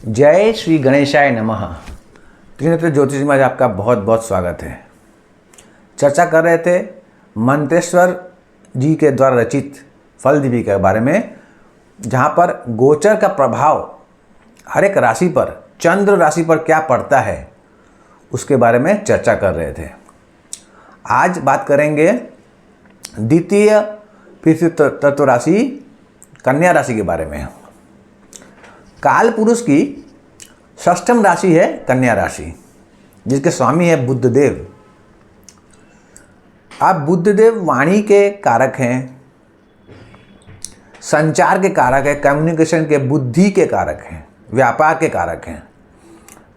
जय श्री गणेशाय नमः। त्रिनेत्र ज्योतिष में आज आपका बहुत बहुत स्वागत है। चर्चा कर रहे थे मंत्रेश्वर जी के द्वारा रचित फलदीपी के बारे में, जहाँ पर गोचर का प्रभाव हर एक राशि पर, चंद्र राशि पर क्या पड़ता है उसके बारे में चर्चा कर रहे थे। आज बात करेंगे द्वितीय पृथ्वी तत्व राशि कन्या राशि के बारे में। काल पुरुष की षष्ठम राशि है कन्या राशि, जिसके स्वामी है बुधदेव। आप बुधदेव वाणी के कारक हैं, संचार के कारक हैं, कम्युनिकेशन के, बुद्धि के कारक हैं, व्यापार के कारक हैं,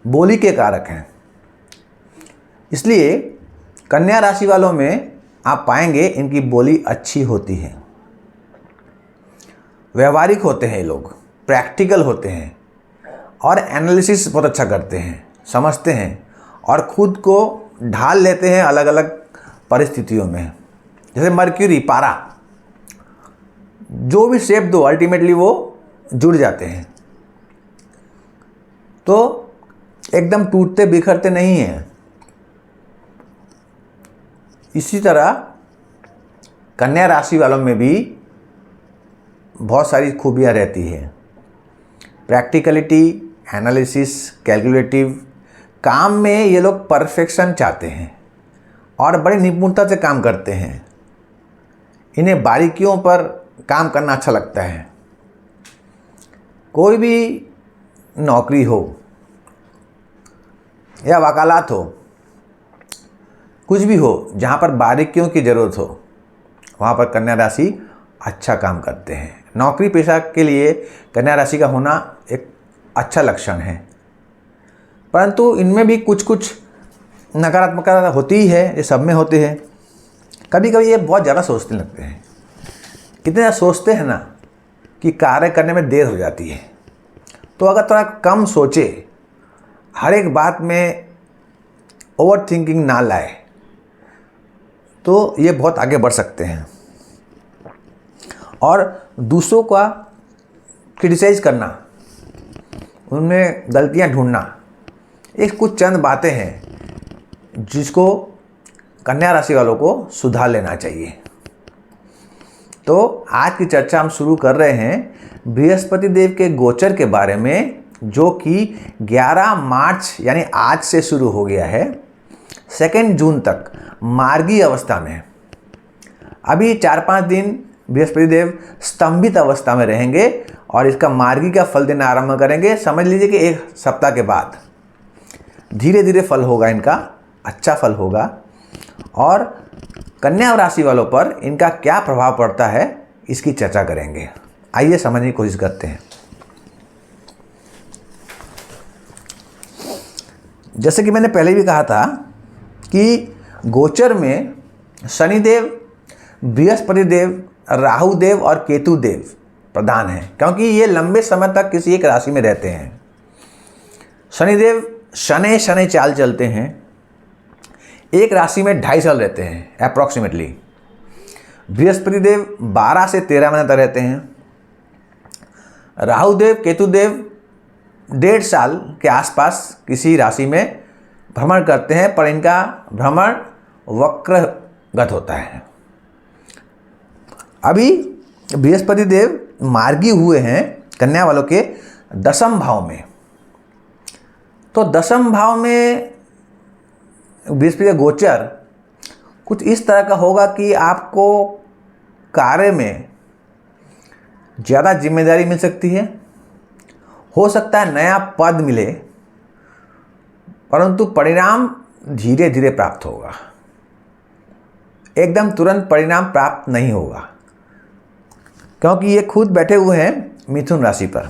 बोली के कारक हैं। इसलिए कन्या राशि वालों में आप पाएंगे इनकी बोली अच्छी होती है, व्यवहारिक होते हैं, ये लोग प्रैक्टिकल होते हैं और एनालिसिस बहुत अच्छा करते हैं, समझते हैं और खुद को ढाल लेते हैं अलग अलग परिस्थितियों में। जैसे मर्क्यूरी, पारा, जो भी शेप दो अल्टीमेटली वो जुड़ जाते हैं, तो एकदम टूटते बिखरते नहीं हैं। इसी तरह कन्या राशि वालों में भी बहुत सारी खूबियाँ रहती है। प्रैक्टिकलिटी, एनालिसिस, कैलकुलेटिव, काम में ये लोग परफेक्शन चाहते हैं और बड़ी निपुणता से काम करते हैं। इन्हें बारीकियों पर काम करना अच्छा लगता है। कोई भी नौकरी हो या वकालत हो, कुछ भी हो जहाँ पर बारीकियों की ज़रूरत हो, वहाँ पर कन्या राशि अच्छा काम करते हैं। नौकरी पेशा के लिए कन्या राशि का होना एक अच्छा लक्षण है, परंतु इनमें भी कुछ कुछ नकारात्मकता होती ही है, ये सब में होते हैं। कभी कभी ये बहुत ज़्यादा सोचने लगते हैं, इतना सोचते हैं ना कि कार्य करने में देर हो जाती है। तो अगर थोड़ा कम सोचे, हर एक बात में ओवर थिंकिंग ना लाए, तो ये बहुत आगे बढ़ सकते हैं। और दूसरों का क्रिटिसाइज करना, उनमें गलतियां ढूंढना, ये कुछ चंद बातें हैं जिसको कन्या राशि वालों को सुधार लेना चाहिए। तो आज की चर्चा हम शुरू कर रहे हैं बृहस्पति देव के गोचर के बारे में, जो कि 11 मार्च यानी आज से शुरू हो गया है, 2 जून तक मार्गी अवस्था में। अभी 4-5 दिन बृहस्पति देव स्तंभित अवस्था में रहेंगे और इसका मार्गी का फल देना आरंभ करेंगे। समझ लीजिए कि 1 सप्ताह के बाद धीरे धीरे फल होगा, इनका अच्छा फल होगा। और कन्या राशि वालों पर इनका क्या प्रभाव पड़ता है इसकी चर्चा करेंगे। आइए समझने की कोशिश करते हैं। जैसे कि मैंने पहले भी कहा था कि गोचर में शनिदेव, बृहस्पति देव, राहु देव और केतु देव प्रधान हैं, क्योंकि ये लंबे समय तक किसी एक राशि में रहते हैं। शनिदेव शनै शनै चाल चलते हैं, एक राशि में 2.5 साल रहते हैं अप्रॉक्सीमेटली। बृहस्पति देव 12 से 13 महीने तक रहते हैं। राहु देव, केतु देव 1.5 साल के आसपास किसी राशि में भ्रमण करते हैं, पर इनका भ्रमण वक्रगत होता है। अभी बृहस्पति देव मार्गी हुए हैं कन्या वालों के 10वें भाव में। तो 10वें भाव में बृहस्पति का गोचर कुछ इस तरह का होगा कि आपको कार्य में ज़्यादा जिम्मेदारी मिल सकती है। हो सकता है नया पद मिले, परंतु परिणाम धीरे धीरे प्राप्त होगा, एकदम तुरंत परिणाम प्राप्त नहीं होगा, क्योंकि ये खुद बैठे हुए हैं मिथुन राशि पर।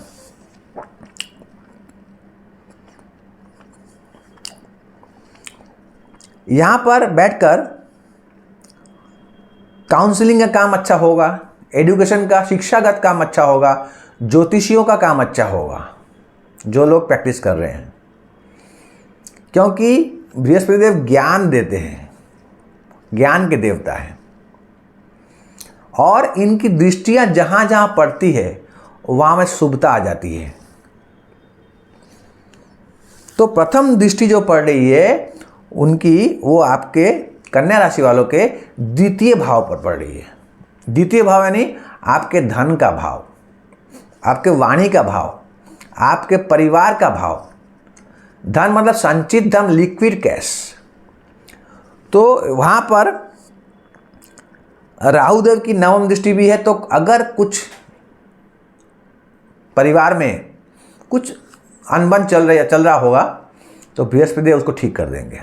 यहाँ पर बैठकर काउंसलिंग का काम अच्छा होगा, एजुकेशन का, शिक्षागत काम अच्छा होगा, ज्योतिषियों का काम अच्छा होगा, जो लोग प्रैक्टिस कर रहे हैं, क्योंकि बृहस्पति देव ज्ञान देते हैं, ज्ञान के देवता हैं। और इनकी दृष्टियां जहाँ जहाँ पड़ती है वहाँ में शुभता आ जाती है। तो प्रथम दृष्टि जो पड़ रही है उनकी, वो आपके कन्या राशि वालों के द्वितीय भाव पर पड़ रही है। द्वितीय भाव यानी आपके धन का भाव, आपके वाणी का भाव, आपके परिवार का भाव। धन मतलब संचित धन, लिक्विड कैश। तो वहाँ पर राहुदेव की नवम दृष्टि भी है, तो अगर कुछ परिवार में कुछ अनबन चल रहा होगा तो बृहस्पति देव उसको ठीक कर देंगे।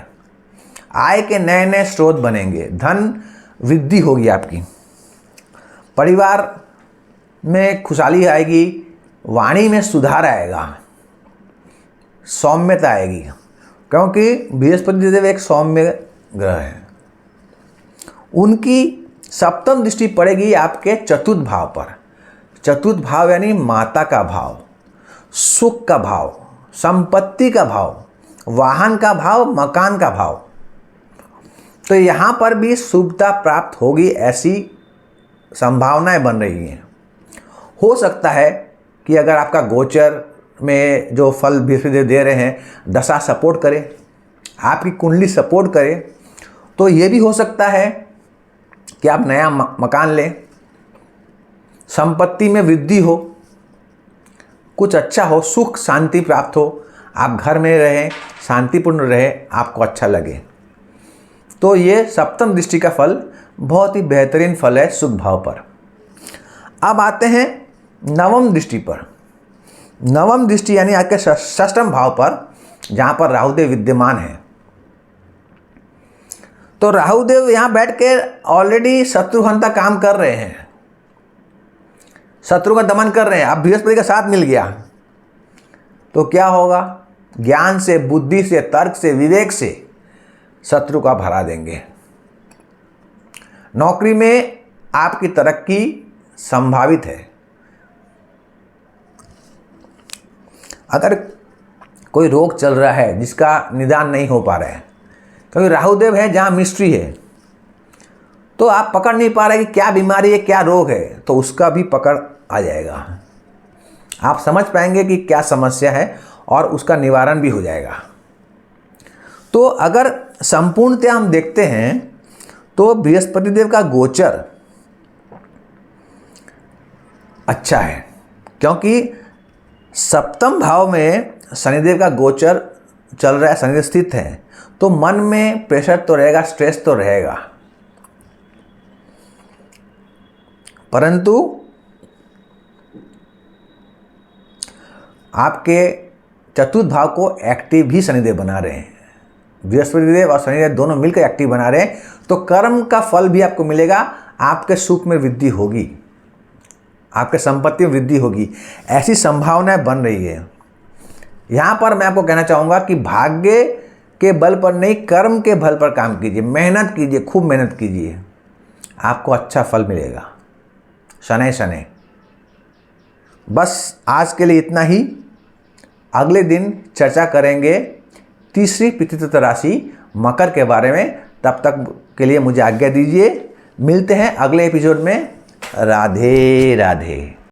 आय के नए नए स्रोत बनेंगे, धन वृद्धि होगी आपकी, परिवार में खुशहाली आएगी, वाणी में सुधार आएगा, सौम्यता आएगी, क्योंकि बृहस्पति देव एक सौम्य ग्रह है। उनकी सप्तम दृष्टि पड़ेगी आपके चतुर्थ भाव पर। चतुर्थ भाव यानी माता का भाव, सुख का भाव, संपत्ति का भाव, वाहन का भाव, मकान का भाव। तो यहाँ पर भी शुभता प्राप्त होगी, ऐसी संभावनाएं बन रही हैं। हो सकता है कि अगर आपका गोचर में जो फल बृहस्पति दे रहे हैं, दशा सपोर्ट करे, आपकी कुंडली सपोर्ट करे, तो ये भी हो सकता है कि आप नया मकान लें, संपत्ति में वृद्धि हो, कुछ अच्छा हो, सुख शांति प्राप्त हो, आप घर में रहें, शांतिपूर्ण रहे, आपको अच्छा लगे। तो ये सप्तम दृष्टि का फल बहुत ही बेहतरीन फल है शुभ भाव पर। अब आते हैं नवम दृष्टि पर। नवम दृष्टि यानी आपके षष्ठम भाव पर, जहाँ पर राहुदेव विद्यमान है। तो राहुदेव यहाँ बैठ के ऑलरेडी शत्रुघ्न का काम कर रहे हैं, शत्रु का दमन कर रहे हैं। अब बृहस्पति का साथ मिल गया तो क्या होगा? ज्ञान से, बुद्धि से, तर्क से, विवेक से शत्रु का भरा देंगे। नौकरी में आपकी तरक्की संभावित है। अगर कोई रोग चल रहा है जिसका निदान नहीं हो पा रहा है, क्योंकि राहुदेव है जहाँ मिस्ट्री है, तो आप पकड़ नहीं पा रहे कि क्या बीमारी है, क्या रोग है, तो उसका भी पकड़ आ जाएगा। आप समझ पाएंगे कि क्या समस्या है और उसका निवारण भी हो जाएगा। तो अगर संपूर्णतः हम देखते हैं तो बृहस्पति देव का गोचर अच्छा है, क्योंकि सप्तम भाव में शनिदेव का गोचर चल रहा है, शनिदेव स्थित है, तो मन में प्रेशर तो रहेगा, स्ट्रेस तो रहेगा, परंतु आपके चतुर्थ भाव को एक्टिव भी शनिदेव बना रहे हैं। बृहस्पति देव और शनिदेव दोनों मिलकर एक्टिव बना रहे हैं, तो कर्म का फल भी आपको मिलेगा। आपके सुख में वृद्धि होगी, आपके संपत्ति में वृद्धि होगी, ऐसी संभावनाएं बन रही है। यहाँ पर मैं आपको कहना चाहूँगा कि भाग्य के बल पर नहीं, कर्म के बल पर काम कीजिए, मेहनत कीजिए, खूब मेहनत कीजिए, आपको अच्छा फल मिलेगा। शनै शनै। बस आज के लिए इतना ही। अगले दिन चर्चा करेंगे तीसरी पितृतत्व राशि मकर के बारे में। तब तक के लिए मुझे आज्ञा दीजिए। मिलते हैं अगले एपिसोड में। राधे राधे।